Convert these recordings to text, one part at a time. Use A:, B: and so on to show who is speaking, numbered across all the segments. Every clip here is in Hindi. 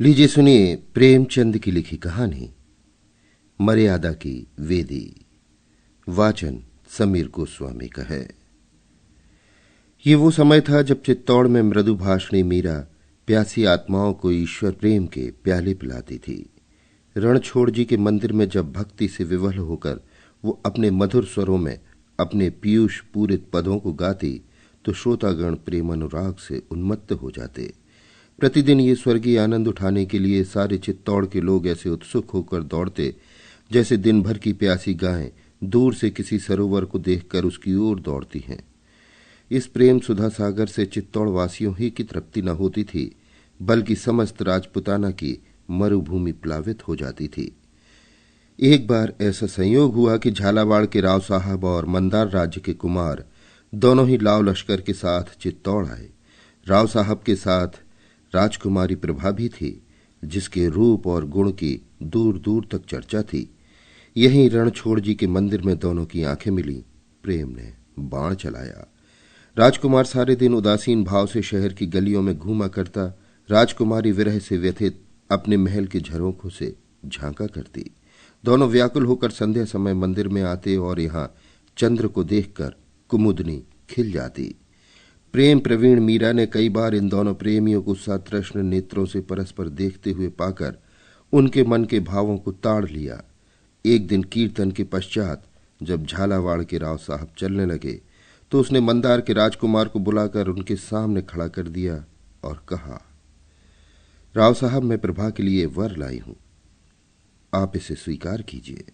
A: लीजिए सुनिए प्रेमचंद की लिखी कहानी मर्यादा की वेदी। वाचन समीर गोस्वामी का है। ये वो समय था जब चित्तौड़ में मृदु भाषणी मीरा प्यासी आत्माओं को ईश्वर प्रेम के प्याले पिलाती थी। रणछोड़ जी के मंदिर में जब भक्ति से विवल होकर वो अपने मधुर स्वरों में अपने पीयूष पूरित पदों को गाती तो श्रोतागण प्रेम अनुराग से उन्मत्त हो जाते। प्रतिदिन ये स्वर्गीय आनंद उठाने के लिए सारे चित्तौड़ के लोग ऐसे उत्सुक होकर दौड़ते जैसे दिन भर की प्यासी गायें दूर से किसी सरोवर को देखकर उसकी ओर दौड़ती हैं। इस प्रेम सुधा सागर से चित्तौड़ वासियों ही की तृप्ति न होती थी, बल्कि समस्त राजपुताना की मरुभूमि प्लावित हो जाती थी। एक बार ऐसा संयोग हुआ कि झालावाड़ के राव साहब और मंदार राज्य के कुमार दोनों ही लाव लश्कर के साथ चित्तौड़ आए। राव साहब के साथ राजकुमारी प्रभा भी थी, जिसके रूप और गुण की दूर दूर तक चर्चा थी। यहीं रणछोड़ जी के मंदिर में दोनों की आंखें मिली। प्रेम ने बाण चलाया। राजकुमार सारे दिन उदासीन भाव से शहर की गलियों में घूमा करता। राजकुमारी विरह से व्यथित अपने महल के झरोखों से झांका करती। दोनों व्याकुल होकर संध्या समय मंदिर में आते और यहाँ चंद्र को देखकर कुमुदनी खिल जाती। प्रेम प्रवीण मीरा ने कई बार इन दोनों प्रेमियों को सतृष्ण नेत्रों से परस्पर देखते हुए पाकर उनके मन के भावों को ताड़ लिया। एक दिन कीर्तन के पश्चात जब झालावाड़ के राव साहब चलने लगे तो उसने मंदार के राजकुमार को बुलाकर उनके सामने खड़ा कर दिया और कहा, राव साहब, मैं प्रभा के लिए वर लाई हूं, आप इसे स्वीकार कीजिए।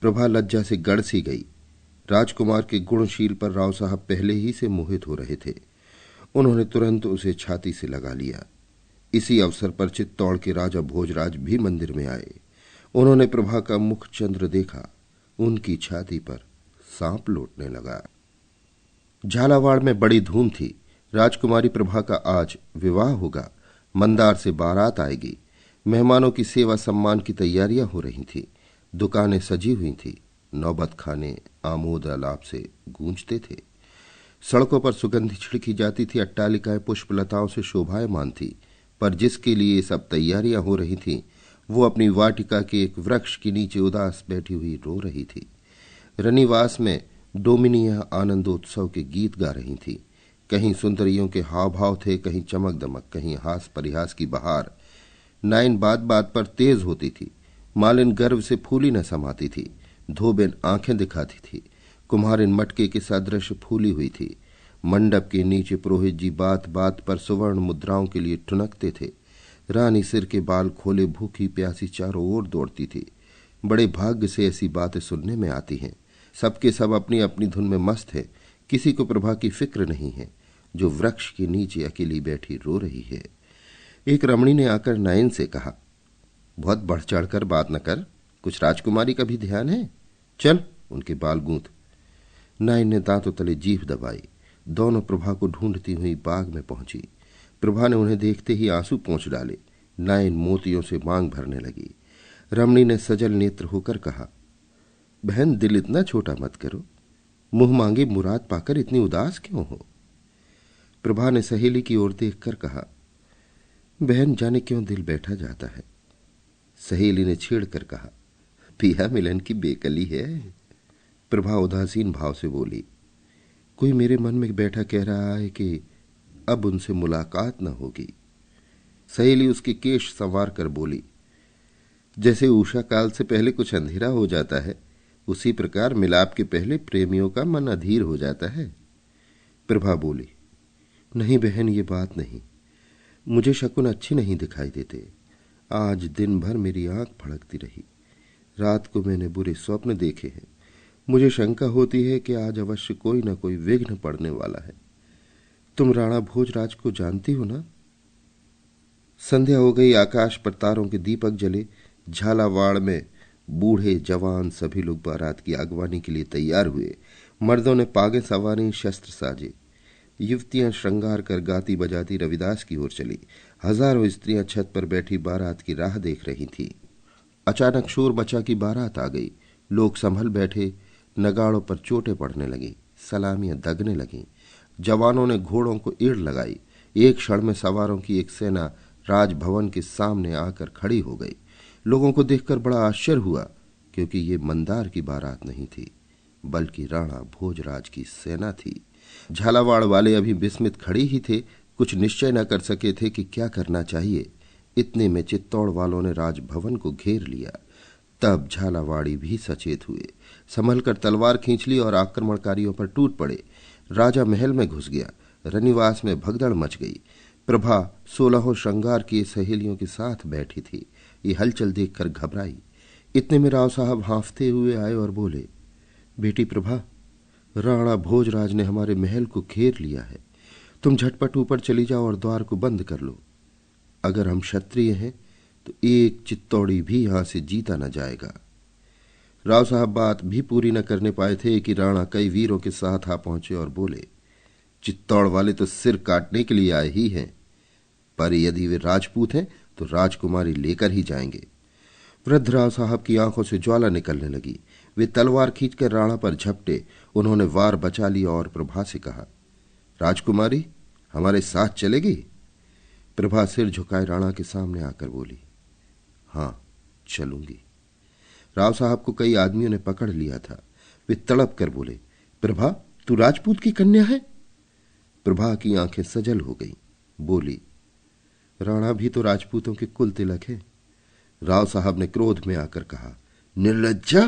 A: प्रभा लज्जा से गड़ सी गई। राजकुमार के गुणशील पर राव साहब पहले ही से मोहित हो रहे थे। उन्होंने तुरंत उसे छाती से लगा लिया। इसी अवसर पर चित्तौड़ के राजा भोजराज भी मंदिर में आए। उन्होंने प्रभा का मुख चंद्र देखा। उनकी छाती पर सांप लौटने लगा। झालावाड़ में बड़ी धूम थी। राजकुमारी प्रभा का आज विवाह होगा। मंदार से बारात आएगी। मेहमानों की सेवा सम्मान की तैयारियां हो रही थी। दुकानें सजी हुई थी। नौबत खाने आमोद आलाप से गूंजते थे। सड़कों पर सुगंध छिड़की जाती थी। अट्टालिकाएं पुष्पलताओं से शोभायमान थी। पर जिसके लिए सब तैयारियां हो रही थीं, वो अपनी वाटिका के एक वृक्ष के नीचे उदास बैठी हुई रो रही थी। रनिवास में डोमिनिया आनंदोत्सव के गीत गा रही थी। कहीं सुंदरियों के हाव भाव थे, कहीं चमक दमक, कहीं हास परिहास की बहार। नाइन बात बात पर तेज होती थी। मालिन गर्व से फूली न समाती थी। धोबिन आंखें दिखाती थी। कुम्हारिन मटके के सदृश फूली हुई थी। मंडप के नीचे पुरोहित जी बात बात पर सुवर्ण मुद्राओं के लिए ठुनकते थे। रानी सिर के बाल खोले भूखी प्यासी चारों ओर दौड़ती थी। बड़े भाग्य से ऐसी बातें सुनने में आती हैं। सबके सब अपनी अपनी धुन में मस्त है। किसी को प्रभा की फिक्र नहीं है, जो वृक्ष के नीचे अकेली बैठी रो रही है। एक रमणी ने आकर नायन से कहा, बहुत बढ़ चढ़कर बात न कर, कुछ राजकुमारी का भी ध्यान है, चल उनके बाल गूंथ। नायन ने दांतों तले जीभ दबाई। दोनों प्रभा को ढूंढती हुई बाग में पहुंची। प्रभा ने उन्हें देखते ही आंसू पोंछ डाले। नायन मोतियों से मांग भरने लगी। रमणी ने सजल नेत्र होकर कहा, बहन, दिल इतना छोटा मत करो। मुंह मांगी मुराद पाकर इतनी उदास क्यों हो? प्रभा ने सहेली की ओर देखकर कहा, बहन, जाने क्यों दिल बैठा जाता है। सहेली ने छेड़कर कहा, पिया मिलन की बेकली है। प्रभा उदासीन भाव से बोली, कोई मेरे मन में बैठा कह रहा है कि अब उनसे मुलाकात न होगी। सहेली उसके केश संवार कर बोली, जैसे उषा काल से पहले कुछ अंधेरा हो जाता है, उसी प्रकार मिलाप के पहले प्रेमियों का मन अधीर हो जाता है। प्रभा बोली, नहीं बहन, ये बात नहीं। मुझे शकुन अच्छे नहीं दिखाई देते। आज दिन भर मेरी आंख फड़कती रही। रात को मैंने बुरे स्वप्न देखे हैं। मुझे शंका होती है कि आज अवश्य कोई न कोई विघ्न पड़ने वाला है। तुम राणा भोजराज को जानती हो ना? संध्या हो गई। आकाश पर तारों के दीपक जले। झालावाड़ में बूढ़े जवान सभी लोग बारात की अगवानी के लिए तैयार हुए। मर्दों ने पागे सवारी, शस्त्र साजे। युवतियां श्रृंगार कर गाती बजाती रविदास की ओर चली। हजारों स्त्रियां छत पर बैठी बारात की राह देख रही थी। अचानक शोर मचा कि बारात आ गई। लोग संभल बैठे। नगाड़ों पर चोटें पड़ने लगी। सलामियां दगने लगीं। जवानों ने घोड़ों को ईड़ लगाई। एक क्षण में सवारों की एक सेना राजभवन के सामने आकर खड़ी हो गई। लोगों को देखकर बड़ा आश्चर्य हुआ, क्योंकि ये मंदार की बारात नहीं थी, बल्कि राणा भोजराज की सेना थी। झालावाड़ वाले अभी विस्मित खड़े ही थे, कुछ निश्चय न कर सके थे कि क्या करना चाहिए। इतने में चित्तौड़ वालों ने राजभवन को घेर लिया। तब झालावाड़ी भी सचेत हुए, संभल कर तलवार खींच ली और आक्रमणकारियों पर टूट पड़े। राजा महल में घुस गया। रनिवास में भगदड़ मच गई। प्रभा 16 श्रृंगार की सहेलियों के साथ बैठी थी। ये हलचल देखकर घबराई। इतने में राव साहब हांफते हुए आए और बोले, बेटी प्रभा, राणा भोजराज ने हमारे महल को घेर लिया है। तुम झटपट ऊपर चली जाओ और द्वार को बंद कर लो। अगर हम क्षत्रिय हैं तो एक चित्तौड़ी भी यहां से जीता न जाएगा। राव साहब बात भी पूरी न करने पाए थे कि राणा कई वीरों के साथ आ पहुंचे और बोले, चित्तौड़ वाले तो सिर काटने के लिए आए ही हैं, पर यदि वे राजपूत हैं तो राजकुमारी लेकर ही जाएंगे। वृद्ध राव साहब की आंखों से ज्वाला निकलने लगी। वे तलवार खींचकर राणा पर झपटे। उन्होंने वार बचा लिया और प्रभा से कहा, राजकुमारी हमारे साथ चलेगी? प्रभा सिर झुकाए राणा के सामने आकर बोली, हां चलूंगी। राव साहब को कई आदमियों ने पकड़ लिया था। वे तड़प कर बोले, प्रभा तू राजपूत की कन्या है? प्रभा की आंखें सजल हो गईं। बोली, राणा भी तो राजपूतों के कुल तिलक है। राव साहब ने क्रोध में आकर कहा, निर्लज्जा!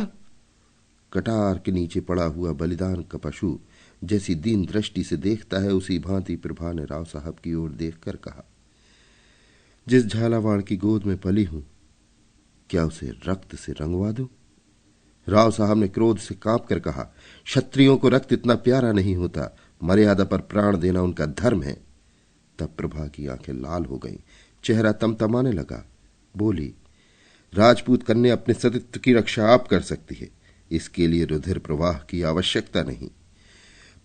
A: कटार के नीचे पड़ा हुआ बलिदान का पशु जैसी दीन दृष्टि से देखता है, उसी भांति प्रभा ने राव साहब की ओर देखकर कहा, जिस झालावाड़ की गोद में पली हूं, क्या उसे रक्त से रंगवा दूं? राव साहब ने क्रोध से कांप कर कहा, क्षत्रियों को रक्त इतना प्यारा नहीं होता, मर्यादा पर प्राण देना उनका धर्म है। तब प्रभा की आंखें लाल हो गईं, चेहरा तमतमाने लगा। बोली, राजपूत कन्या अपने सतीत्व की रक्षा आप कर सकती है, इसके लिए रुधिर प्रवाह की आवश्यकता नहीं।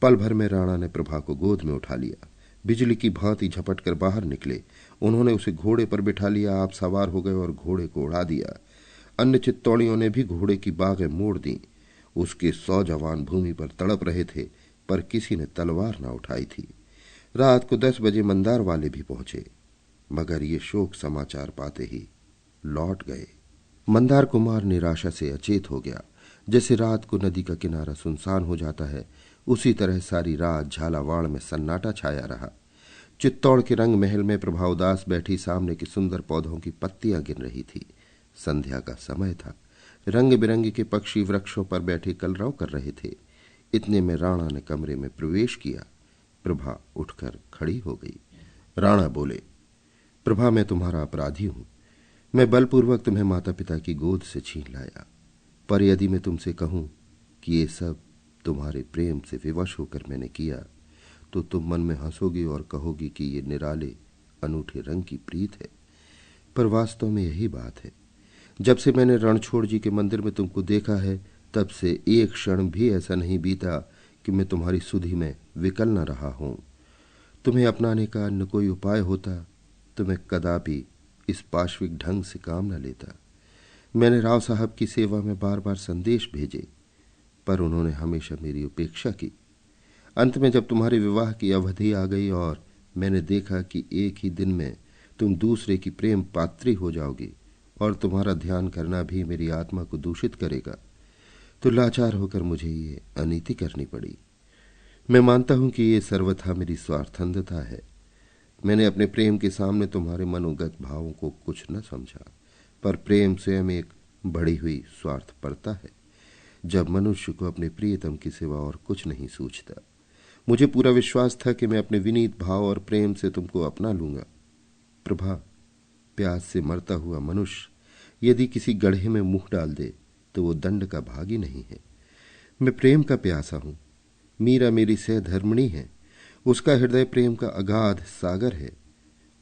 A: पल भर में राणा ने प्रभा को गोद में उठा लिया। बिजली की भांति झपट कर बाहर निकले। उन्होंने उसे घोड़े पर बिठा लिया। आप सवार हो गए और घोड़े को उड़ा दिया। अन्य चित्तौड़ियों ने भी घोड़े की बागें मोड़ दी। उसके 100 जवान भूमि पर तड़प रहे थे, पर किसी ने तलवार न उठाई थी। रात को 10 बजे मंदार वाले भी पहुंचे, मगर ये शोक समाचार पाते ही लौट गए। मंदार कुमार निराशा से अचेत हो गया। जैसे रात को नदी का किनारा सुनसान हो जाता है, उसी तरह सारी रात झालावाड़ में सन्नाटा छाया रहा। चित्तौड़ के रंग महल में प्रभा उदास बैठी सामने के सुंदर पौधों की पत्तियां गिन रही थी। संध्या का समय था। रंग बिरंगे के पक्षी वृक्षों पर बैठे कलरव कर रहे थे। इतने में राणा ने कमरे में प्रवेश किया। प्रभा उठकर खड़ी हो गई। राणा बोले, प्रभा मैं तुम्हारा अपराधी हूं। मैं बलपूर्वक तुम्हें माता पिता की गोद से छीन लाया, पर यदि मैं तुमसे कहूं कि ये सब तुम्हारे प्रेम से विवश होकर मैंने किया, तो तुम मन में हंसोगी और कहोगी कि ये निराले अनूठे रंग की प्रीत है। पर वास्तव में यही बात है। जब से मैंने रणछोड़ जी के मंदिर में तुमको देखा है, तब से एक क्षण भी ऐसा नहीं बीता कि मैं तुम्हारी सुधि में विकल न रहा हूं। तुम्हें अपनाने का अन्य कोई उपाय होता तो मैं कदापि इस पाश्विक ढंग से काम न लेता। मैंने राव साहब की सेवा में बार बार संदेश भेजे, पर उन्होंने हमेशा मेरी उपेक्षा की। अंत में जब तुम्हारे विवाह की अवधि आ गई और मैंने देखा कि एक ही दिन में तुम दूसरे की प्रेम पात्री हो जाओगी और तुम्हारा ध्यान करना भी मेरी आत्मा को दूषित करेगा, तो लाचार होकर मुझे ये अनीति करनी पड़ी। मैं मानता हूं कि ये सर्वथा मेरी स्वार्थंधता है। मैंने अपने प्रेम के सामने तुम्हारे मनोगत भावों को कुछ न समझा, पर प्रेम स्वयं एक बढ़ी हुई स्वार्थपरता है। जब मनुष्य को अपने प्रियतम की सिवा और कुछ नहीं सूझता। मुझे पूरा विश्वास था कि मैं अपने विनीत भाव और प्रेम से तुमको अपना लूंगा। प्रभा, प्यास से मरता हुआ मनुष्य यदि किसी गड्ढे में मुंह डाल दे तो वो दंड का भागी नहीं है। मैं प्रेम का प्यासा हूं। मीरा मेरी सहधर्मिणी है। उसका हृदय प्रेम का अगाध सागर है।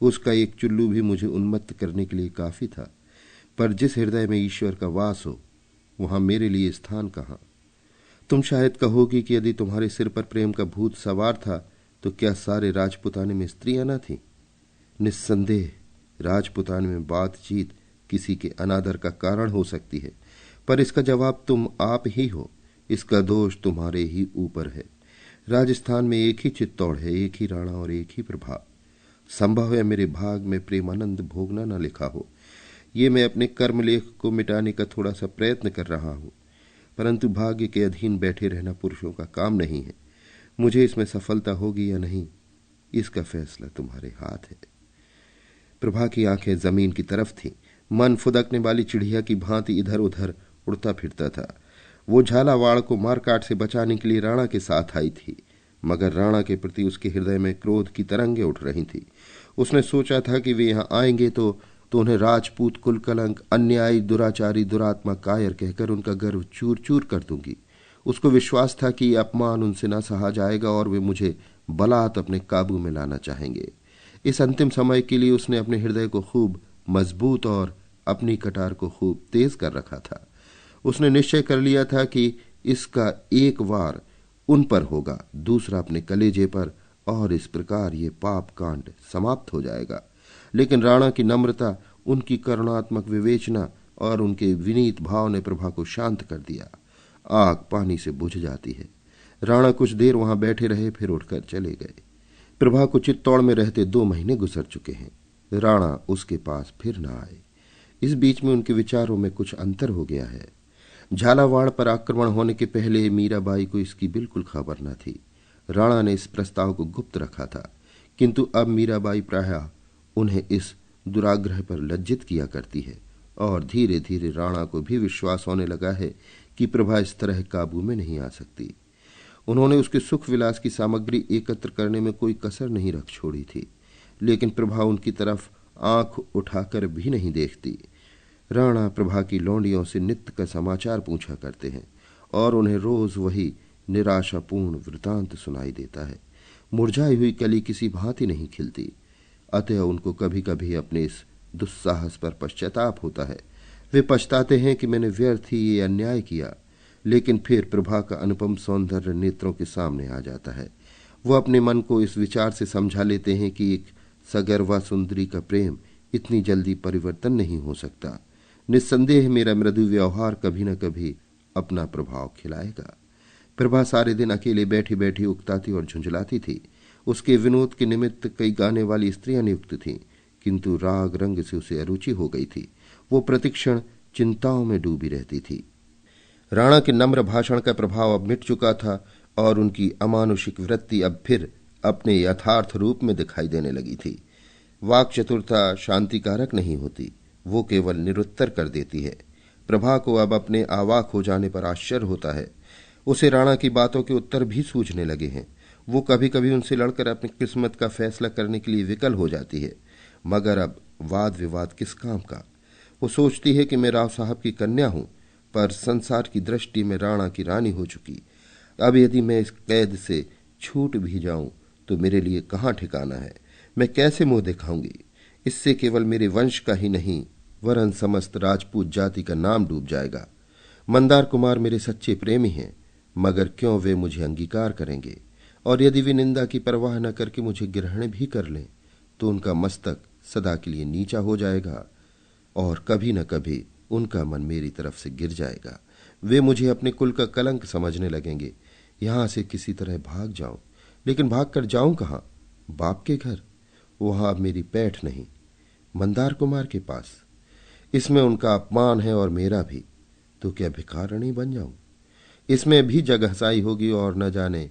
A: उसका एक चुल्लू भी मुझे उन्मत्त करने के लिए काफी था, पर जिस हृदय में ईश्वर का वास हो, वहां मेरे लिए स्थान कहां। तुम शायद कहोगी कि यदि तुम्हारे सिर पर प्रेम का भूत सवार था तो क्या सारे राजपुताने में स्त्रियां न थीं? निस्संदेह राजपुताने में बातचीत किसी के अनादर का कारण हो सकती है, पर इसका जवाब तुम आप ही हो। इसका दोष तुम्हारे ही ऊपर है। राजस्थान में एक ही चित्तौड़ है, एक ही राणा और एक ही प्रभा। संभव है मेरे भाग में प्रेमानंद भोगना न लिखा हो। ये मैं अपने कर्मलेख को मिटाने का थोड़ा सा प्रयत्न कर रहा हूं, परंतु भाग्य के अधीन बैठे रहना पुरुषों का काम नहीं है। मुझे इसमें सफलता होगी या नहीं, इसका फैसला तुम्हारे हाथ है। प्रभा की आंखें जमीन की तरफ थीं। मन फुदकने वाली चिड़िया की भांति इधर उधर उड़ता फिरता था। वो झालावाड़ को मारकाट से बचाने के लिए राणा के साथ आई थी, मगर राणा के प्रति उसके हृदय में क्रोध की तरंगें उठ रही थी। उसने सोचा था कि वे यहां आएंगे तो उन्हें राजपूत कुल कलंक, अन्यायी, दुराचारी, दुरात्मा, कायर कहकर उनका गर्व चूर चूर कर दूंगी। उसको विश्वास था कि अपमान उनसे न सहा जाएगा और वे मुझे बलात् अपने काबू में लाना चाहेंगे। इस अंतिम समय के लिए उसने अपने हृदय को खूब मजबूत और अपनी कटार को खूब तेज कर रखा था। उसने निश्चय कर लिया था कि इसका एक वार उन पर होगा, दूसरा अपने कलेजे पर, और इस प्रकार ये पाप कांड समाप्त हो जाएगा। लेकिन राणा की नम्रता, उनकी करुणात्मक विवेचना और उनके विनीत भाव ने प्रभा को शांत कर दिया। आग पानी से बुझ जाती है। राणा कुछ देर वहां बैठे रहे, फिर उठकर चले गए। प्रभा को चित्तौड़ में रहते 2 महीने गुजर चुके हैं। राणा उसके पास फिर न आए। इस बीच में उनके विचारों में कुछ अंतर हो गया है। झालावाड़ पर आक्रमण होने के पहले मीराबाई को इसकी बिल्कुल खबर न थी। राणा ने इस प्रस्ताव को गुप्त रखा था, किंतु अब मीराबाई प्रायः उन्हें इस दुराग्रह पर लज्जित किया करती है, और धीरे धीरे राणा को भी विश्वास होने लगा है कि प्रभा इस तरह काबू में नहीं आ सकती। उन्होंने उसके सुख विलास की सामग्री एकत्र करने में कोई कसर नहीं रख छोड़ी थी, लेकिन प्रभा उनकी तरफ आंख उठाकर भी नहीं देखती। राणा प्रभा की लौंडियों से नित्य का समाचार पूछा करते हैं और उन्हें रोज वही निराशापूर्ण वृतांत सुनाई देता है। मुरझाई हुई कली किसी भांति नहीं खिलती। अतः उनको कभी कभी अपने इस दुस्साहस पर पश्चाताप होता है। वे पछताते हैं कि मैंने व्यर्थ ही ये अन्याय किया। लेकिन फिर प्रभा का अनुपम सौंदर्य नेत्रों के सामने आ जाता है। वो अपने मन को इस विचार से समझा लेते हैं कि एक सगर्वा सुंदरी का प्रेम इतनी जल्दी परिवर्तन नहीं हो सकता। निस्संदेह मेरा मृदु व्यवहार कभी न कभी अपना प्रभाव खिलाएगा। प्रभा सारे दिन अकेले बैठी बैठी उकताती और झुंझलाती थी। उसके विनोद के निमित्त कई गाने वाली स्त्रियां नियुक्त थीं, किंतु राग रंग से उसे अरुचि हो गई थी। वो प्रतिक्षण चिंताओं में डूबी रहती थी। राणा के नम्र भाषण का प्रभाव अब मिट चुका था और उनकी अमानुषिक वृत्ति अब फिर अपने यथार्थ रूप में दिखाई देने लगी थी। वाक चतुरता शांतिकारक नहीं होती, वो केवल निरुत्तर कर देती है। प्रभा को अब अपने आवाक हो जाने पर आश्चर्य होता है। उसे राणा की बातों के उत्तर भी सूझने लगे हैं। वो कभी कभी उनसे लड़कर अपनी किस्मत का फैसला करने के लिए विकल हो जाती है, मगर अब वाद विवाद किस काम का। वो सोचती है कि मैं राव साहब की कन्या हूं, पर संसार की दृष्टि में राणा की रानी हो चुकी। अब यदि मैं इस कैद से छूट भी जाऊं तो मेरे लिए कहां ठिकाना है। मैं कैसे मुंह दिखाऊंगी। इससे केवल मेरे वंश का ही नहीं, वरन समस्त राजपूत जाति का नाम डूब जाएगा। मंदार कुमार मेरे सच्चे प्रेमी हैं, मगर क्यों वे मुझे अंगीकार करेंगे। और यदि वे निंदा की परवाह न करके मुझे ग्रहण भी कर लें तो उनका मस्तक सदा के लिए नीचा हो जाएगा और कभी न कभी उनका मन मेरी तरफ से गिर जाएगा। वे मुझे अपने कुल का कलंक समझने लगेंगे। यहां से किसी तरह भाग जाऊं, लेकिन भाग कर जाऊं कहां? बाप के घर? वहां अब मेरी पैठ नहीं, मंदार कुमार के पास। इसमें उनका अपमान है और मेरा भी। तो क्या भिखारणी बन जाऊं? इसमें भी जगहसाई होगी और न जाने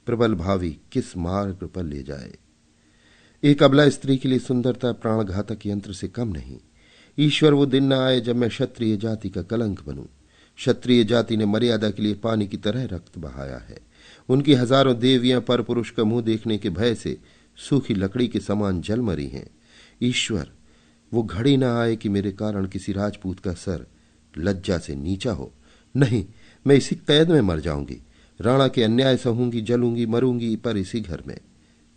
A: प्रबल भावी किस मार्ग पर ले जाए। एक अबला स्त्री के लिए सुंदरता प्राणघातक यंत्र से कम नहीं। ईश्वर वो दिन न आए जब मैं क्षत्रिय जाति का कलंक बनूं। क्षत्रिय जाति ने मर्यादा के लिए पानी की तरह रक्त बहाया है। उनकी हजारों देवियां पर पुरुष का मुंह देखने के भय से सूखी लकड़ी के समान जल मरी हैं। ईश्वर, वो घड़ी न आए कि मेरे कारण किसी राजपूत का सर लज्जा से नीचा हो। नहीं, मैं इसी कैद में मर जाऊंगी। राणा के अन्याय सहूंगी, जलूंगी, मरूंगी, पर इसी घर में।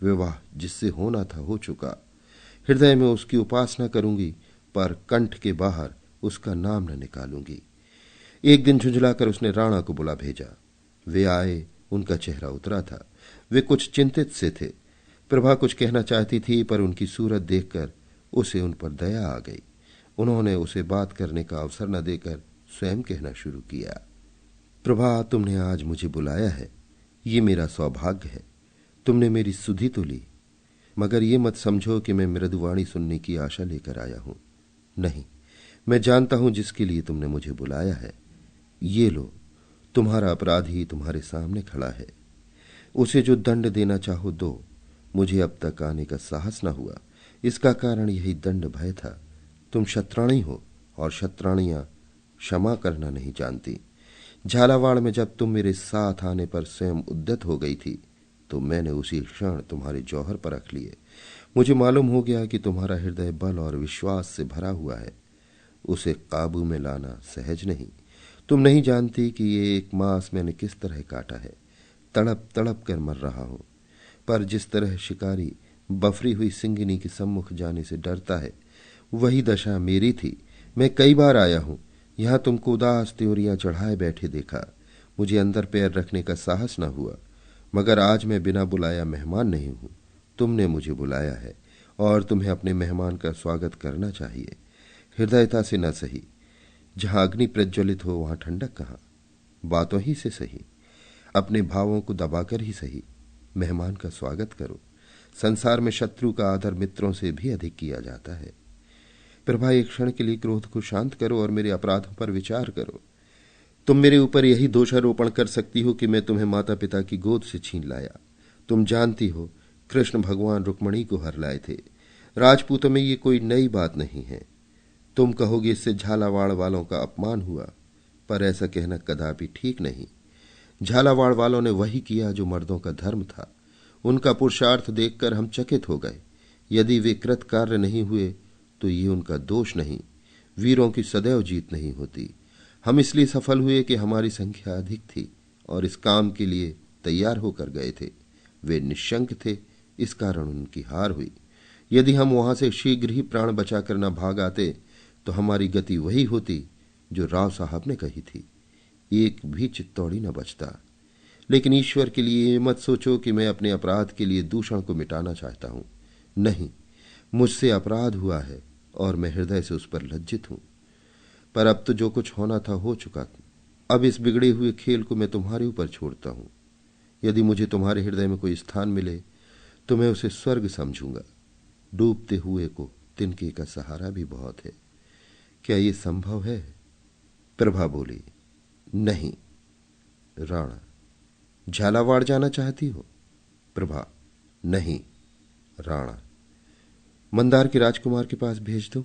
A: विवाह जिससे होना था हो चुका। हृदय में उसकी उपासना करूंगी, पर कंठ के बाहर उसका नाम न निकालूंगी। एक दिन झुंझलाकर उसने राणा को बुला भेजा। वे आए। उनका चेहरा उतरा था। वे कुछ चिंतित से थे। प्रभा कुछ कहना चाहती थी, पर उनकी सूरत देखकर उसे उन पर दया आ गई। उन्होंने उसे बात करने का अवसर न देकर स्वयं कहना शुरू किया। प्रभा, तुमने आज मुझे बुलाया है, ये मेरा सौभाग्य है। तुमने मेरी सुधि तो ली, मगर ये मत समझो कि मैं मृदुवाणी सुनने की आशा लेकर आया हूं। नहीं, मैं जानता हूं जिसके लिए तुमने मुझे बुलाया है। ये लो, तुम्हारा अपराधी तुम्हारे सामने खड़ा है। उसे जो दंड देना चाहो दो। मुझे अब तक आने का साहस न हुआ, इसका कारण यही दंड भय था। तुम शतराणी हो और शतराणियां क्षमा करना नहीं जानती। झालावाड़ में जब तुम मेरे साथ आने पर स्वयं उद्यत हो गई थी, तो मैंने उसी क्षण तुम्हारे जौहर पर रख लिए। मुझे मालूम हो गया कि तुम्हारा हृदय बल और विश्वास से भरा हुआ है। उसे काबू में लाना सहज नहीं। तुम नहीं जानती कि ये 1 मास मैंने किस तरह काटा है। तड़प तड़प कर मर रहा हूं। पर जिस तरह शिकारी बफरी हुई सिंगिनी के सम्मुख जाने से डरता है, वही दशा मेरी थी। मैं कई बार आया हूं, यहां तुमको उदास त्योरियां चढ़ाए बैठे देखा। मुझे अंदर पैर रखने का साहस न हुआ। मगर आज मैं बिना बुलाया मेहमान नहीं हूं। तुमने मुझे बुलाया है और तुम्हें अपने मेहमान का स्वागत करना चाहिए, हृदयता से न सही। जहां अग्नि प्रज्वलित हो वहां ठंडक कहां। बातों ही से सही, अपने भावों को दबाकर ही सही, मेहमान का स्वागत करो। संसार में शत्रु का आदर मित्रों से भी अधिक किया जाता है। प्रभा, एक क्षण के लिए क्रोध को शांत करो और मेरे अपराधों पर विचार करो। तुम मेरे ऊपर यही दोषारोपण कर सकती हो कि मैं तुम्हें माता पिता की गोद से छीन लाया। तुम जानती हो, कृष्ण भगवान रुक्मणी को हर लाए थे। राजपूतों में ये कोई नई बात नहीं है। तुम कहोगे इससे झालावाड़ वालों का अपमान हुआ, पर ऐसा कहना कदापि ठीक नहीं। झालावाड़ वालों ने वही किया जो मर्दों का धर्म था। उनका पुरुषार्थ देखकर हम चकित हो गए। यदि वे कृत कार्य नहीं हुए तो ये उनका दोष नहीं। वीरों की सदैव जीत नहीं होती। हम इसलिए सफल हुए कि हमारी संख्या अधिक थी और इस काम के लिए तैयार होकर गए थे। वे निशंक थे, इस कारण उनकी हार हुई। यदि हम वहां से शीघ्र ही प्राण बचाकर न भाग आते तो हमारी गति वही होती जो राव साहब ने कही थी। एक भी चित्तौड़ी न बचता। लेकिन ईश्वर के लिए मत सोचो कि मैं अपने अपराध के लिए दूषण को मिटाना चाहता हूं। नहीं, मुझसे अपराध हुआ है और मैं हृदय से उस पर लज्जित हूं। पर अब तो जो कुछ होना था हो चुका। अब इस बिगड़े हुए खेल को मैं तुम्हारे ऊपर छोड़ता हूं। यदि मुझे तुम्हारे हृदय में कोई स्थान मिले तो मैं उसे स्वर्ग समझूंगा। डूबते हुए को तिनके का सहारा भी बहुत है। क्या ये संभव है? प्रभा बोली, नहीं। राणा, झालावाड़ जाना चाहती हो? प्रभा, नहीं। राणा, मंदार के राजकुमार के पास भेज दो?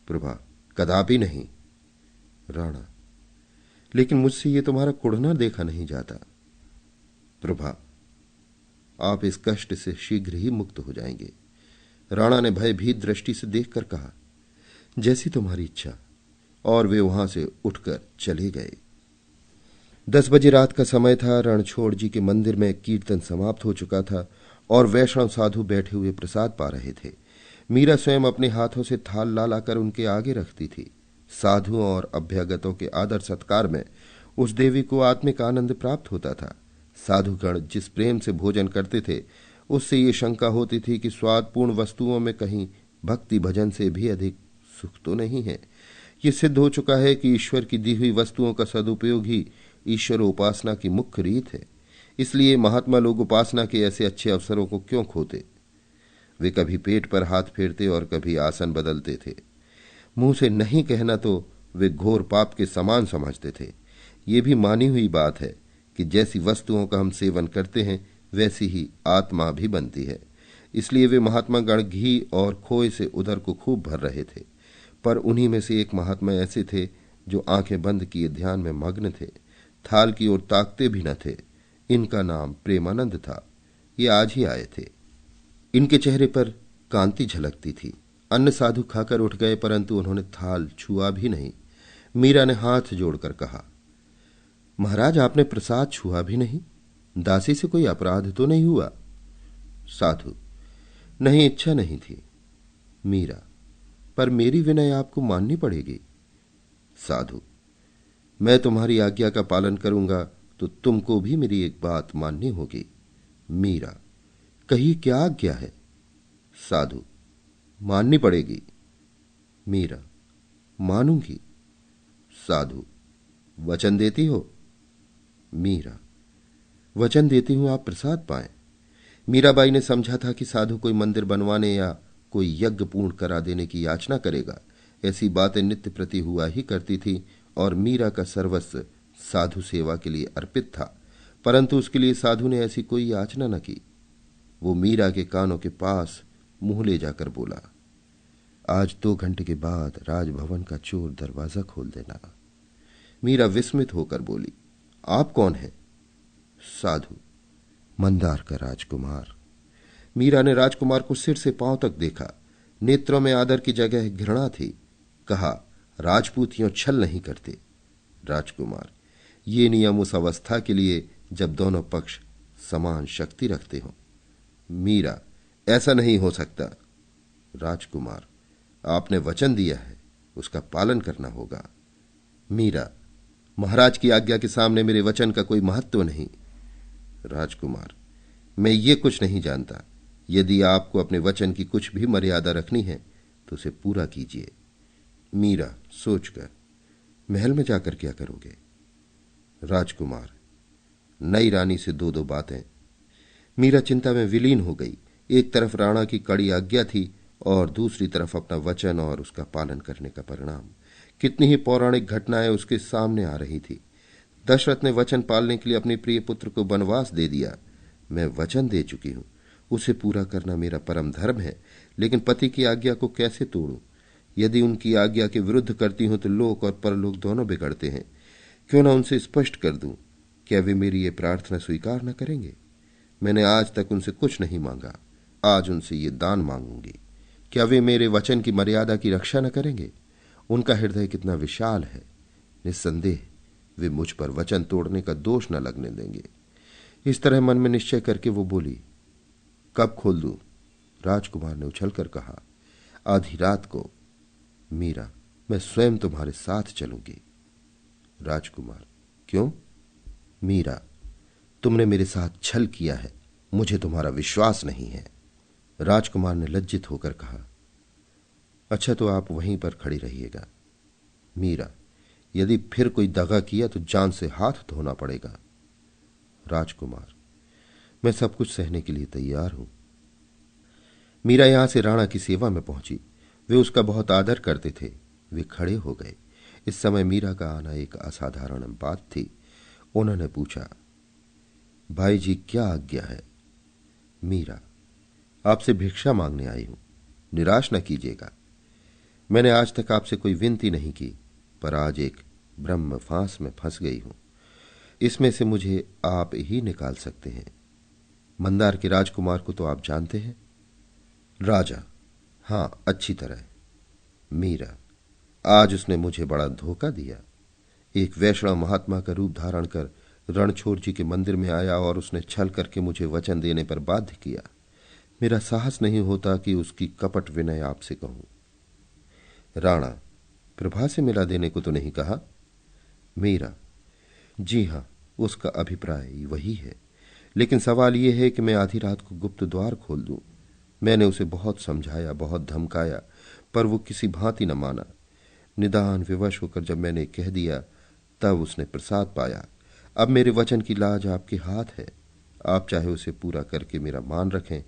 A: प्रभा, कदापि नहीं। राणा, लेकिन मुझसे ये तुम्हारा कुढ़ना देखा नहीं जाता। प्रभा, आप इस कष्ट से शीघ्र ही मुक्त हो जाएंगे। राणा ने भयभीत दृष्टि से देखकर कहा, जैसी तुम्हारी इच्छा। और वे वहां से उठकर चले गए। 10 बजे रात का समय था। रणछोड़ जी के मंदिर में कीर्तन समाप्त हो चुका था और वैष्णव साधु बैठे हुए प्रसाद पा रहे थे। मीरा स्वयं अपने हाथों से थाल ला लाकर उनके आगे रखती थी। साधुओं और अभ्यागतों के आदर सत्कार में उस देवी को आत्मिक आनंद प्राप्त होता था। साधुगण जिस प्रेम से भोजन करते थे, उससे ये शंका होती थी कि स्वादपूर्ण वस्तुओं में कहीं भक्ति भजन से भी अधिक सुख तो नहीं है। ये सिद्ध हो चुका है कि ईश्वर की दी हुई वस्तुओं का सदुपयोग ही ईश्वर उपासना की मुख्य रीत है। इसलिए महात्मा लोग उपासना के ऐसे अच्छे अवसरों को क्यों खोते। वे कभी पेट पर हाथ फेरते और कभी आसन बदलते थे। मुंह से नहीं कहना तो वे घोर पाप के समान समझते थे। ये भी मानी हुई बात है कि जैसी वस्तुओं का हम सेवन करते हैं वैसी ही आत्मा भी बनती है। इसलिए वे महात्मा गण घी और खोए से उदर को खूब भर रहे थे। पर उन्हीं में से एक महात्मा ऐसे थे जो आंखें बंद किए ध्यान में मग्न थे, थाल की ओर ताकते भी न थे। इनका नाम प्रेमानंद था। ये आज ही आए थे। इनके चेहरे पर कांति झलकती थी। अन्य साधु खाकर उठ गए, परंतु उन्होंने थाल छुआ भी नहीं। मीरा ने हाथ जोड़कर कहा, महाराज, आपने प्रसाद छुआ भी नहीं? दासी से कोई अपराध तो नहीं हुआ? साधु, नहीं, इच्छा नहीं थी। मीरा, पर मेरी विनय आपको माननी पड़ेगी। साधु, मैं तुम्हारी आज्ञा का पालन करूंगा तो तुमको भी मेरी एक बात माननी होगी। मीरा, कही क्या आज्ञा है? साधु, माननी पड़ेगी। मीरा, मानूंगी। साधु, वचन देती हो? मीरा, वचन देती हूं आप प्रसाद पाएं। मीराबाई ने समझा था कि साधु कोई मंदिर बनवाने या कोई यज्ञ पूर्ण करा देने की याचना करेगा। ऐसी बातें नित्य प्रति हुआ ही करती थी और मीरा का सर्वस्व साधु सेवा के लिए अर्पित था, परंतु उसके लिए साधु ने ऐसी कोई याचना न की। वो मीरा के कानों के पास मुंह ले जाकर बोला, आज 2 घंटे के बाद राजभवन का चोर दरवाजा खोल देना। मीरा विस्मित होकर बोली, आप कौन हैं? साधु, मंदार का राजकुमार। मीरा ने राजकुमार को सिर से पांव तक देखा। नेत्रों में आदर की जगह घृणा थी। कहा, राजपूत यूं छल नहीं करते। राजकुमार, ये नियम उस अवस्था के लिए जब दोनों पक्ष समान शक्ति रखते हों। मीरा, ऐसा नहीं हो सकता। राजकुमार, आपने वचन दिया है, उसका पालन करना होगा। मीरा, महाराज की आज्ञा के सामने मेरे वचन का कोई महत्व नहीं। राजकुमार, मैं ये कुछ नहीं जानता। यदि आपको अपने वचन की कुछ भी मर्यादा रखनी है तो उसे पूरा कीजिए। मीरा सोचकर, महल में जाकर क्या करोगे? राजकुमार, नई रानी से 2-2 बातें। मीरा चिंता में विलीन हो गई। एक तरफ राणा की कड़ी आज्ञा थी और दूसरी तरफ अपना वचन और उसका पालन करने का परिणाम। कितनी ही पौराणिक घटनाएं उसके सामने आ रही थी। दशरथ ने वचन पालने के लिए अपने प्रिय पुत्र को वनवास दे दिया। मैं वचन दे चुकी हूं, उसे पूरा करना मेरा परम धर्म है, लेकिन पति की आज्ञा को कैसे तोड़ूं? यदि उनकी आज्ञा के विरुद्ध करती हूं तो लोक और परलोक दोनों बिगड़ते हैं। क्यों ना उनसे स्पष्ट कर दूं? क्या वे मेरी ये प्रार्थना स्वीकार न करेंगे? मैंने आज तक उनसे कुछ नहीं मांगा, आज उनसे ये दान मांगूंगी। क्या वे मेरे वचन की मर्यादा की रक्षा न करेंगे? उनका हृदय कितना विशाल है। निस्संदेह वे मुझ पर वचन तोड़ने का दोष न लगने देंगे। इस तरह मन में निश्चय करके वो बोली, कब खोल दूं? राजकुमार ने उछलकर कहा, आधी रात को। मीरा, मैं स्वयं तुम्हारे साथ चलूंगी। राजकुमार, क्यों? मीरा, तुमने मेरे साथ छल किया है, मुझे तुम्हारा विश्वास नहीं है। राजकुमार ने लज्जित होकर कहा, अच्छा तो आप वहीं पर खड़ी रहिएगा। मीरा, यदि फिर कोई दगा किया तो जान से हाथ धोना पड़ेगा। राजकुमार, मैं सब कुछ सहने के लिए तैयार हूं। मीरा यहां से राणा की सेवा में पहुंची। वे उसका बहुत आदर करते थे। वे खड़े हो गए। इस समय मीरा का आना एक असाधारण बात थी। उन्होंने पूछा, भाई जी क्या आज्ञा है? मीरा, आपसे भिक्षा मांगने आई हूं, निराश न कीजिएगा। मैंने आज तक आपसे कोई विनती नहीं की, पर आज एक ब्रह्म फांस में फंस गई हूं। इसमें से मुझे आप ही निकाल सकते हैं। मंदार के राजकुमार को तो आप जानते हैं? राजा, हां, अच्छी तरह। मीरा, आज उसने मुझे बड़ा धोखा दिया। एक वैष्णव महात्मा का रूप धारण कर रणछोड़ जी के मंदिर में आया और उसने छल करके मुझे वचन देने पर बाध्य किया। मेरा साहस नहीं होता कि उसकी कपट विनय आपसे कहूं। राणा, प्रभा से मिला देने को तो नहीं कहा? मीरा, जी हां, उसका अभिप्राय वही है, लेकिन सवाल यह है कि मैं आधी रात को गुप्त द्वार खोल दूं। मैंने उसे बहुत समझाया, बहुत धमकाया, पर वो किसी भांति न माना। निदान विवश होकर जब मैंने कह दिया तब उसने प्रसाद पाया। अब मेरे वचन की लाज आपके हाथ है। आप चाहे उसे पूरा करके मेरा मान रखें,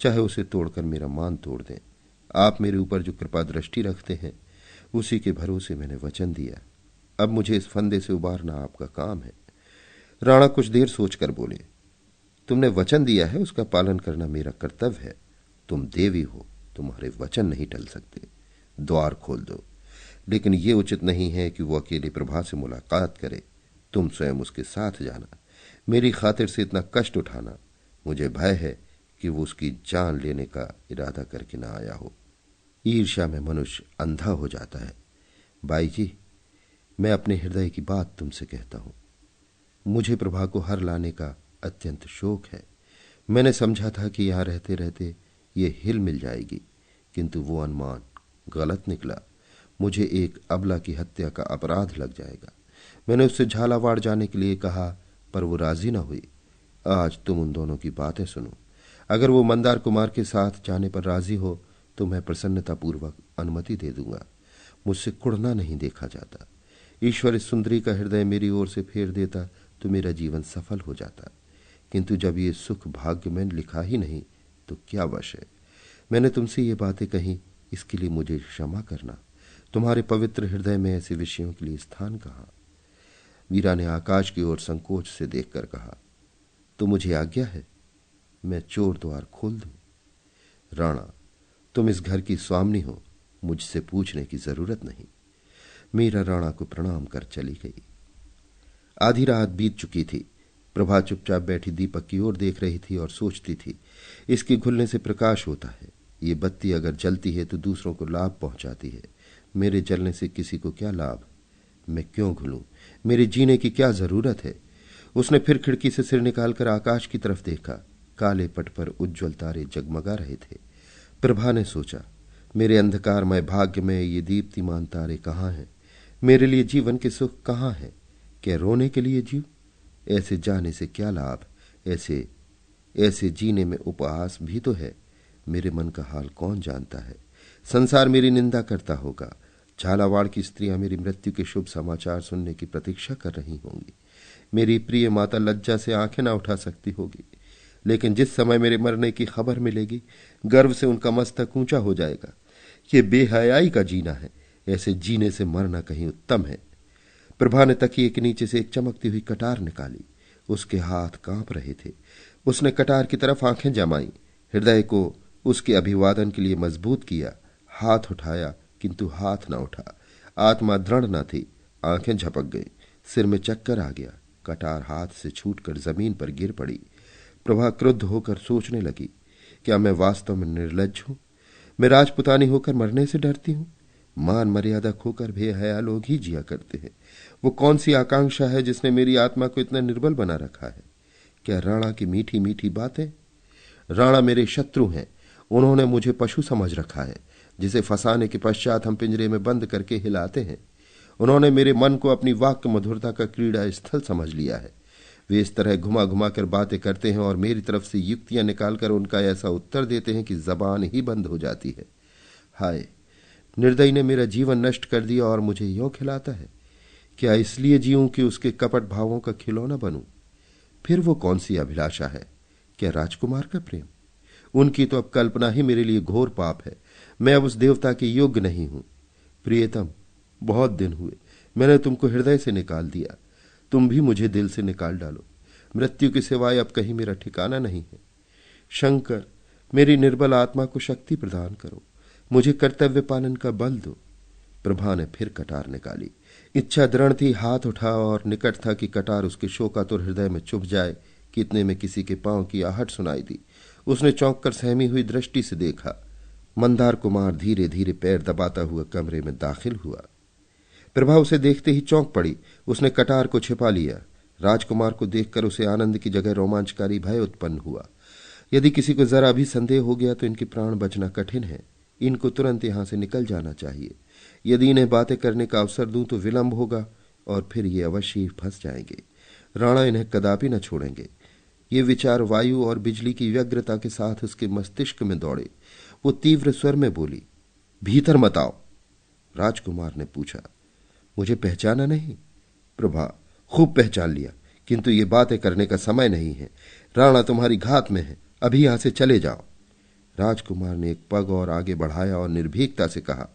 A: चाहे उसे तोड़कर मेरा मान तोड़ दें। आप मेरे ऊपर जो कृपा दृष्टि रखते हैं उसी के भरोसे मैंने वचन दिया। अब मुझे इस फंदे से उबारना आपका काम है। राणा कुछ देर सोचकर बोले, तुमने वचन दिया है, उसका पालन करना मेरा कर्तव्य है। तुम देवी हो, तुम्हारे वचन नहीं टल सकते। द्वार खोल दो, लेकिन यह उचित नहीं है कि वो अकेले प्रभा से मुलाकात करे। तुम स्वयं उसके साथ जाना, मेरी खातिर से इतना कष्ट उठाना। मुझे भय है कि वो उसकी जान लेने का इरादा करके ना आया हो। ईर्ष्या में मनुष्य अंधा हो जाता है। बाई जी, मैं अपने हृदय की बात तुमसे कहता हूं। मुझे प्रभा को हर लाने का अत्यंत शौक है। मैंने समझा था कि यहां रहते रहते ये हिल मिल जाएगी, किंतु वो अनुमान गलत निकला। मुझे एक अबला की हत्या का अपराध लग जाएगा। मैंने उससे झालावाड़ जाने के लिए कहा, पर वो राजी न हुई। आज तुम उन दोनों की बातें सुनो। अगर वो मंदार कुमार के साथ जाने पर राजी हो तो मैं प्रसन्नतापूर्वक अनुमति दे दूंगा। मुझसे कुड़ना नहीं देखा जाता। ईश्वर इस सुंदरी का हृदय मेरी ओर से फेर देता तो मेरा जीवन सफल हो जाता, किंतु जब ये सुख भाग्य में लिखा ही नहीं तो क्या वश है। मैंने तुमसे ये बातें कही, इसके लिए मुझे क्षमा करना। तुम्हारे पवित्र हृदय में ऐसे विषयों के लिए स्थान कहाँ। वीरा ने आकाश की ओर संकोच से देखकर कहा, तो मुझे आज्ञा है, मैं चोर द्वार खोल दूं। राणा, तुम इस घर की स्वामिनी हो, मुझसे पूछने की जरूरत नहीं। मीरा राणा को प्रणाम कर चली गई। आधी रात बीत चुकी थी। प्रभा चुपचाप बैठी दीपक की ओर देख रही थी और सोचती थी, इसके खुलने से प्रकाश होता है। ये बत्ती अगर जलती है तो दूसरों को लाभ पहुंचाती है। मेरे जलने से किसी को क्या लाभ। मैं क्यों घुलूं? मेरे जीने की क्या जरूरत है। उसने फिर खिड़की से सिर निकालकर आकाश की तरफ देखा। काले पट पर उज्ज्वल तारे जगमगा रहे थे। प्रभा ने सोचा, मेरे अंधकारमय भाग्य में ये दीप्तिमान तारे कहाँ हैं? मेरे लिए जीवन के सुख कहाँ हैं? क्या रोने के लिए जीव? ऐसे जाने से क्या लाभ? ऐसे ऐसे जीने में उपहास भी तो है। मेरे मन का हाल कौन जानता है। संसार मेरी निंदा करता होगा। झालावाड़ की स्त्रियां मेरी मृत्यु के शुभ समाचार सुनने की प्रतीक्षा कर रही होंगी। मेरी प्रिय माता लज्जा से आंखें ना उठा सकती होगी। लेकिन जिस समय मेरे मरने की खबर मिलेगी, गर्व से उनका मस्तक ऊंचा हो जाएगा। ये बेहयाई का जीना है। ऐसे जीने से मरना कहीं उत्तम है। प्रभा ने तकिए के नीचे से एक चमकती हुई कटार निकाली। उसके हाथ कांप रहे थे। उसने कटार की तरफ आंखें जमाई, हृदय को उसके अभिवादन के लिए मजबूत किया। हाथ उठाया किंतु हाथ न उठा। आत्मा दृढ़ न थी। आंखें झपक गई। सिर में चक्कर आ गया। कटार हाथ से छूटकर जमीन पर गिर पड़ी। प्रभा क्रुद्ध होकर सोचने लगी, क्या मैं वास्तव में निर्लज्ज हूं? मैं राजपुतानी होकर मरने से डरती हूं? मान मर्यादा खोकर बेहया लोग ही जिया करते हैं। वो कौन सी आकांक्षा है जिसने मेरी आत्मा को इतना निर्बल बना रखा है? क्या राणा की मीठी मीठी बातें? राणा मेरे शत्रु हैं। उन्होंने मुझे पशु समझ रखा है, जिसे फंसाने के पश्चात हम पिंजरे में बंद करके हिलाते हैं। उन्होंने मेरे मन को अपनी वाक्य मधुरता का क्रीड़ा स्थल समझ लिया है। वे इस तरह घुमा घुमा कर बातें करते हैं और मेरी तरफ से युक्तियां निकालकर उनका ऐसा उत्तर देते हैं कि जबान ही बंद हो जाती है। हाय, निर्दयी ने मेरा जीवन नष्ट कर दिया और मुझे यों खिलाता है। क्या इसलिए जीऊं कि उसके कपट भावों का खिलौना बनूं? फिर वो कौन सी अभिलाषा है? क्या राजकुमार का प्रेम? उनकी तो अब कल्पना ही मेरे लिए घोर पाप है। मैं अब उस देवता के योग्य नहीं हूं। प्रियतम, बहुत दिन हुए मैंने तुमको हृदय से निकाल दिया। तुम भी मुझे दिल से निकाल डालो। मृत्यु के सिवाय अब कहीं मेरा ठिकाना नहीं है। शंकर, मेरी निर्बल आत्मा को शक्ति प्रदान करो। मुझे कर्तव्य पालन का बल दो। प्रभा ने फिर कटार निकाली। इच्छा दृढ़ थी, हाथ उठा और निकट था कि कटार उसके शोकातुर हृदय में चुभ जाए कि इतने में किसी के पांव की आहट सुनाई दी। उसने चौंक कर सहमी हुई दृष्टि से देखा। मंदार कुमार धीरे धीरे पैर दबाता हुआ कमरे में दाखिल हुआ। प्रभा उसे देखते ही चौंक पड़ी। उसने कटार को छिपा लिया। राजकुमार को देखकर उसे आनंद की जगह रोमांचकारी भय उत्पन्न हुआ। यदि किसी को जरा भी संदेह हो गया तो इनके प्राण बचना कठिन है। इनको तुरंत यहां से निकल जाना चाहिए। यदि इन्हें बातें करने का अवसर दूं तो विलंब होगा और फिर ये अवश्य ही फंस जाएंगे। राणा इन्हें कदापि न छोड़ेंगे। ये विचार वायु और बिजली की व्यग्रता के साथ उसके मस्तिष्क में दौड़े। वो तीव्र स्वर में बोली, भीतर मत आओ। राजकुमार ने पूछा, मुझे पहचाना नहीं? प्रभा, खूब पहचान लिया, किंतु ये बातें करने का समय नहीं है। राणा तुम्हारी घात में है। अभी यहां से चले जाओ। राजकुमार ने एक पग और आगे बढ़ाया और निर्भीकता से कहा,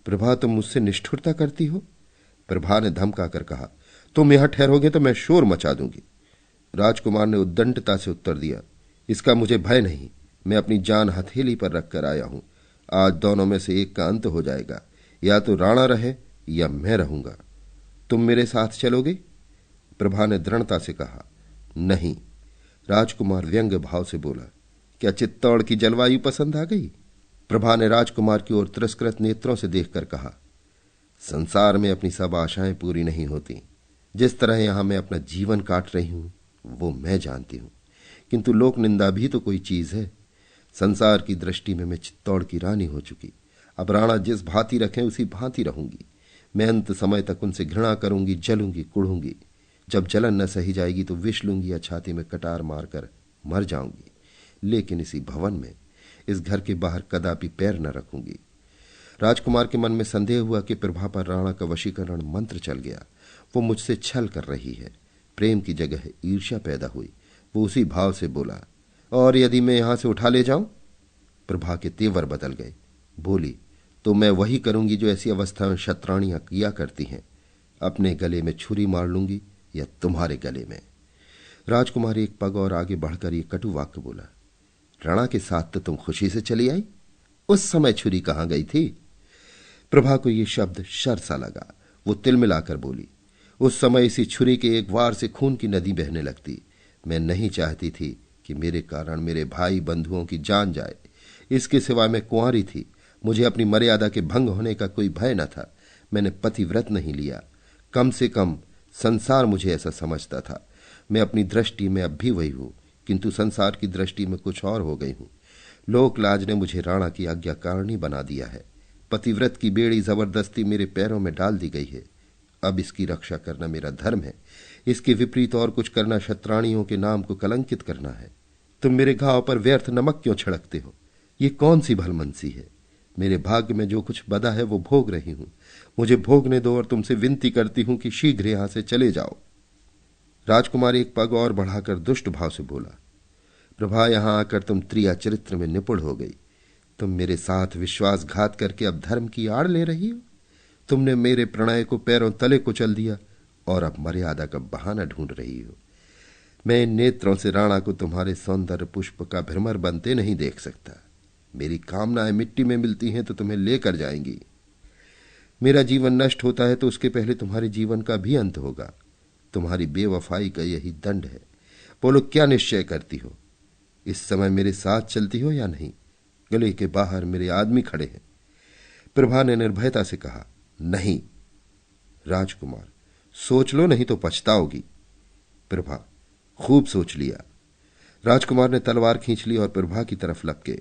A: प्रभा, तुम मुझसे निष्ठुरता करती हो? प्रभा ने धमका कर कहा, तुम यहां ठहरोगे तो मैं शोर मचा दूंगी। राजकुमार ने उद्दंडता से उत्तर दिया, इसका मुझे भय नहीं। मैं अपनी जान हथेली पर रखकर आया हूं। आज दोनों में से एक का अंत हो जाएगा। या तो राणा रहे या मैं रहूंगा। तुम मेरे साथ चलोगे? प्रभा ने दृढ़ता से कहा, नहीं। राजकुमार व्यंग्य भाव से बोला, क्या चित्तौड़ की जलवायु पसंद आ गई? प्रभा ने राजकुमार की ओर तिरस्कृत नेत्रों से देखकर कहा, संसार में अपनी सब आशाएं पूरी नहीं होती। जिस तरह यहां मैं अपना जीवन काट रही हूं वो मैं जानती हूं, किंतु लोक निंदा भी तो कोई चीज है। संसार की दृष्टि में मैं चित्तौड़ की रानी हो चुकी। अब राणा जिस भांति रखें उसी भांति रहूंगी। मैं अंत समय तक उनसे घृणा करूंगी, जलूंगी, कुढ़ूंगी। जब जलन न सही जाएगी तो विष लूंगी या छाती में कटार मारकर मर जाऊंगी। लेकिन इसी भवन में, इस घर के बाहर कदापि पैर न रखूंगी। राजकुमार के मन में संदेह हुआ कि प्रभा पर राणा का वशीकरण मंत्र चल गया। वो मुझसे छल कर रही है। प्रेम की जगह ईर्ष्या पैदा हुई। वो उसी भाव से बोला, और यदि मैं यहां से उठा ले जाऊं? प्रभा के तेवर बदल गए। बोली, तो मैं वही करूंगी जो ऐसी अवस्था में शतरानियां किया करती हैं। अपने गले में छुरी मार लूंगी या तुम्हारे गले में। राजकुमारी एक पग और आगे बढ़कर ये कटु वाक्य बोला, रणा के साथ तो तुम खुशी से चली आई, उस समय छुरी कहां गई थी? प्रभा को ये शब्द शर सा लगा। वो तिलमिलाकर बोली, उस समय इसी छुरी के एक वार से खून की नदी बहने लगती। मैं नहीं चाहती थी कि मेरे कारण मेरे भाई बंधुओं की जान जाए। इसके सिवा मैं कुंवारी थी। मुझे अपनी मर्यादा के भंग होने का कोई भय न था। मैंने पतिव्रत नहीं लिया। कम से कम संसार मुझे ऐसा समझता था। मैं अपनी दृष्टि में अब भी वही हूं, किंतु संसार की दृष्टि में कुछ और हो गई हूं। लोक लाज ने मुझे राणा की आज्ञाकारिणी बना दिया है। पतिव्रत की बेड़ी जबरदस्ती मेरे पैरों में डाल दी गई है। अब इसकी रक्षा करना मेरा धर्म है। इसके विपरीत और कुछ करना शतरानियों के नाम को कलंकित करना है। तुम मेरे घाव पर व्यर्थ नमक क्यों छिड़कते हो? ये कौन सी भलमनसी है? मेरे भाग्य में जो कुछ बदा है वो भोग रही हूं। मुझे भोगने दो और तुमसे विनती करती हूं कि शीघ्र यहां से चले जाओ। राजकुमारी एक पग और बढ़ाकर दुष्ट भाव से बोला, प्रभा, यहां आकर तुम त्रिया चरित्र में निपुण हो गई। तुम मेरे साथ विश्वासघात करके अब धर्म की आड़ ले रही हो। तुमने मेरे प्रणय को पैरों तले कुचल दिया और अब मर्यादा का बहाना ढूंढ रही हो। मैं इन नेत्रों से राणा को तुम्हारे सौंदर्य पुष्प का भ्रमर बनते नहीं देख सकता। मेरी कामनाएं मिट्टी में मिलती हैं तो तुम्हें लेकर जाएंगी। मेरा जीवन नष्ट होता है तो उसके पहले तुम्हारे जीवन का भी अंत होगा। तुम्हारी बेवफाई का यही दंड है। बोलो, क्या निश्चय करती हो? इस समय मेरे साथ चलती हो या नहीं? गले के बाहर मेरे आदमी खड़े हैं। प्रभा ने निर्भयता से कहा, नहीं। राजकुमार, सोच लो, नहीं तो पछताओगी। प्रभा, खूब सोच लिया। राजकुमार ने तलवार खींच ली और प्रभा की तरफ लपके।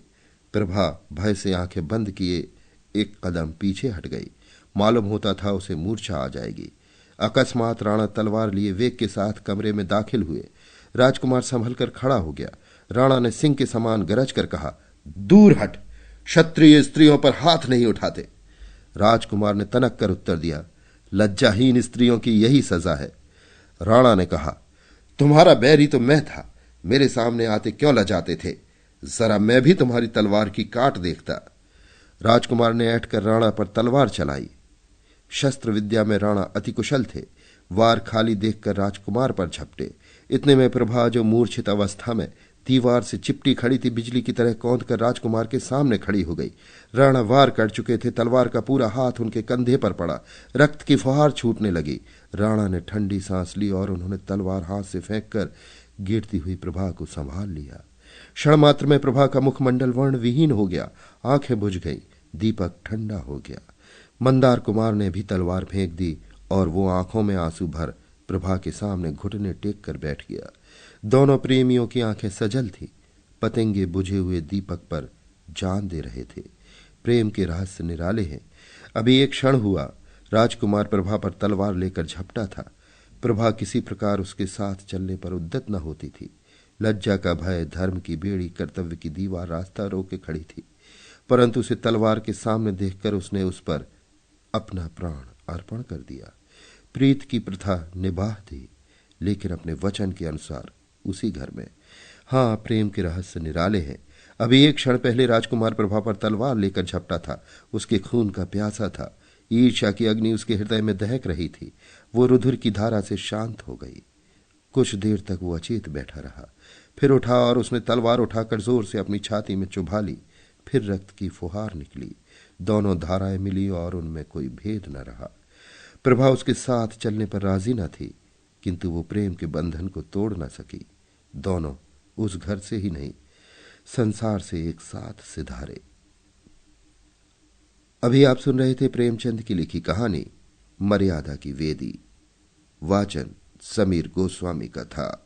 A: प्रभा भय से आंखें बंद किए एक कदम पीछे हट गई। मालूम होता था उसे मूर्छा आ जाएगी। अकस्मात राणा तलवार लिए वेग के साथ कमरे में दाखिल हुए। राजकुमार संभलकर खड़ा हो गया। राणा ने सिंह के समान गरज कर कहा, दूर हट, क्षत्रिय स्त्रियों पर हाथ नहीं उठाते। राजकुमार ने तनक कर उत्तर दिया, लज्जाहीन स्त्रियों की यही सजा है। राणा ने कहा, तुम्हारा बैरी तो मैं था, मेरे सामने आते क्यों लजाते थे? जरा मैं भी तुम्हारी तलवार की काट देखता। राजकुमार ने ऐठ कर राणा पर तलवार चलाई। शस्त्र विद्या में राणा अति कुशल थे। वार खाली देखकर राजकुमार पर झपटे। इतने में प्रभा, जो मूर्छित अवस्था में दीवार से चिपटी खड़ी थी, बिजली की तरह कौंध कर राजकुमार के सामने खड़ी हो गई। राणा वार कर चुके थे। तलवार का पूरा हाथ उनके कंधे पर पड़ा। रक्त की फुहार छूटने लगी। राणा ने ठंडी सांस ली और उन्होंने तलवार हाथ से फेंककर गिरती हुई प्रभा को संभाल लिया। क्षण मात्र में प्रभा का मुखमंडल वर्ण विहीन हो गया। आंखें बुझ गई। दीपक ठंडा हो गया। मंदार कुमार ने भी तलवार फेंक दी और वो आंखों में आंसू भर प्रभा के सामने घुटने टेक कर बैठ गया। दोनों प्रेमियों की आंखें सजल थी। पतंगे बुझे हुए दीपक पर जान दे रहे थे। प्रेम के रहस्य निराले हैं। अभी एक क्षण हुआ, राजकुमार प्रभा पर तलवार लेकर झपटा था। प्रभा किसी प्रकार उसके साथ चलने पर उद्यत न होती थी। लज्जा का भय, धर्म की बेड़ी, कर्तव्य की दीवार रास्ता रोके खड़ी थी। परंतु उसे तलवार के सामने देखकर उसने उस पर अपना प्राण अर्पण कर दिया। प्रीत की प्रथा निभाह दी, लेकिन अपने वचन के अनुसार उसी घर में। हाँ, प्रेम के रहस्य निराले हैं। अभी एक क्षण पहले राजकुमार प्रभा पर तलवार लेकर झपटा था। उसके खून का प्यासा था। ईर्ष्या की अग्नि उसके हृदय में दहक रही थी। वो रुधिर की धारा से शांत हो गई। कुछ देर तक वो अचेत बैठा रहा। फिर उठा और उसने तलवार उठाकर जोर से अपनी छाती में चुभा ली। फिर रक्त की फुहार निकली। दोनों धाराएं मिली और उनमें कोई भेद न रहा। प्रभा उसके साथ चलने पर राजी न थी, किंतु वो प्रेम के बंधन को तोड़ न सकी। दोनों उस घर से ही नहीं, संसार से एक साथ सिधारे। अभी आप सुन रहे थे प्रेमचंद की लिखी कहानी मर्यादा की वेदी। वाचन समीर गोस्वामी का था।